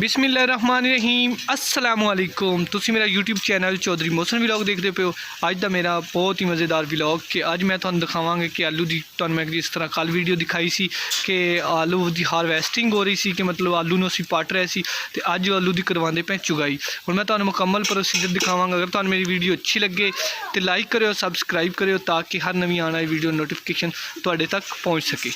बिस्मिल्लाहिर्रहमानिर्रहीम अस्सलाम वालेकुम। तुसी मेरा YouTube channel Chaudhry Mohsin vlog देखते पे हो। अज का मेरा बहुत ही मज़ेदार व्लॉग कि अज मैं तुहानू दिखावांगा कि आलू की तुहानू मैं जिस तरह कल वीडियो दिखाई सी कि आलू की हारवैसटिंग हो रही सी कि मतलब आलू नूं असीं पट रहे सी ते अज आलू की करवांदे पे चुगाई। हुण मैं तुहानू मुकम्मल प्रोसीजर दिखावांगा। अगर तुहानू मेरी वीडियो अच्छी लगे तो लाइक करो, सबसक्राइब करो ताकि हर नवी आने वाली वीडियो नोटिफिकेशन तुहाडे तक पहुँच सके।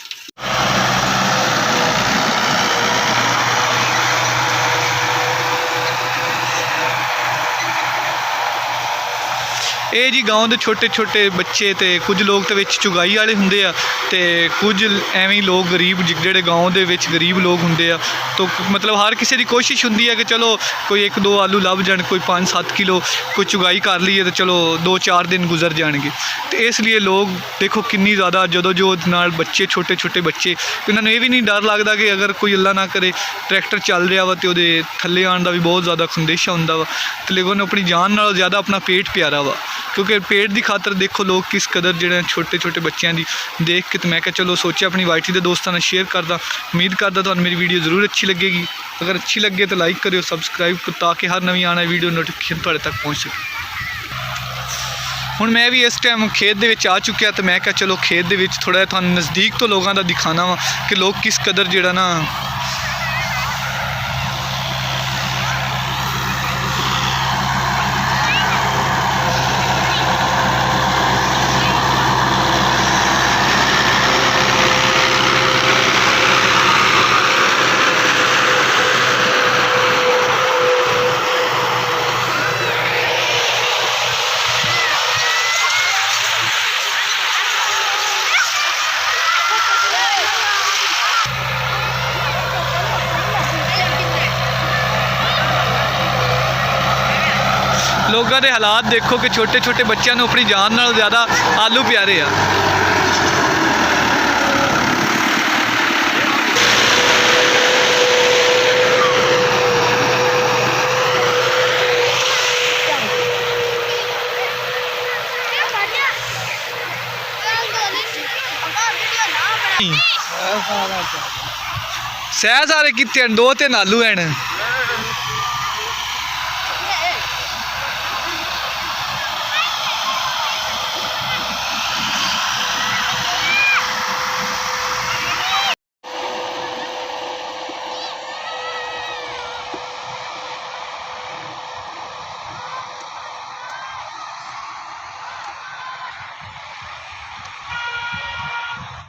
ये जी गाँव के छोटे छोटे बच्चे तो कुछ लोग तो चुगाई वाले होंगे आ ते कुछ एवं लोग गरीब जिहड़े गाँव के गरीब लोग होंगे आ। तो मतलब हर किसी की कोशिश होंदी है कि चलो कोई एक दो आलू लभ जाए, कोई 5-7 किलो कोई चुगाई कर लीए तो चलो 2-4 दिन गुजर जाएंगे। तो इसलिए लोग देखो किन्नी ज़्यादा जदोजहद नाल बच्चे छोटे छोटे बच्चे उन्होंने ये भी नहीं डर लगता कि अगर कोई अल्लाह ना करे ट्रैक्टर चल रहा वा तो वो थले आने का भी बहुत ज़्यादा खंदेशा होंदा वा। तो लेकिन अपनी जान नालों ज़्यादा अपना पेट प्यारा वा, क्योंकि पेट की खातर देखो लोग किस कदर जो छोटे छोटे बच्चों की देख के तो मैं चलो सोचा अपनी वाइटी के दोस्तों ने शेयर करदा। उम्मीद करदा तो मेरी वीडियो जरूर अच्छी लगेगी। अगर अच्छी लगे तो लाइक करो, सबसक्राइब करो ताकि हर नवी आने वीडियो नोटिफिकेशन तुहाडे तक पहुँच सके। हुण मैं भी इस टाइम खेत दे विच आ चुकिया तो मैं चलो खेत दे विच थोड़ा तुहानू नज़दीक तो लोगों का दिखाना वा कि लोग किस कदर जो ना लोगों के हालात देखो कि छोटे छोटे बच्चों को अपनी जान नालों ज़्यादा आलू प्यारे आ। सह सारे कितने 2-3 आलू हैं।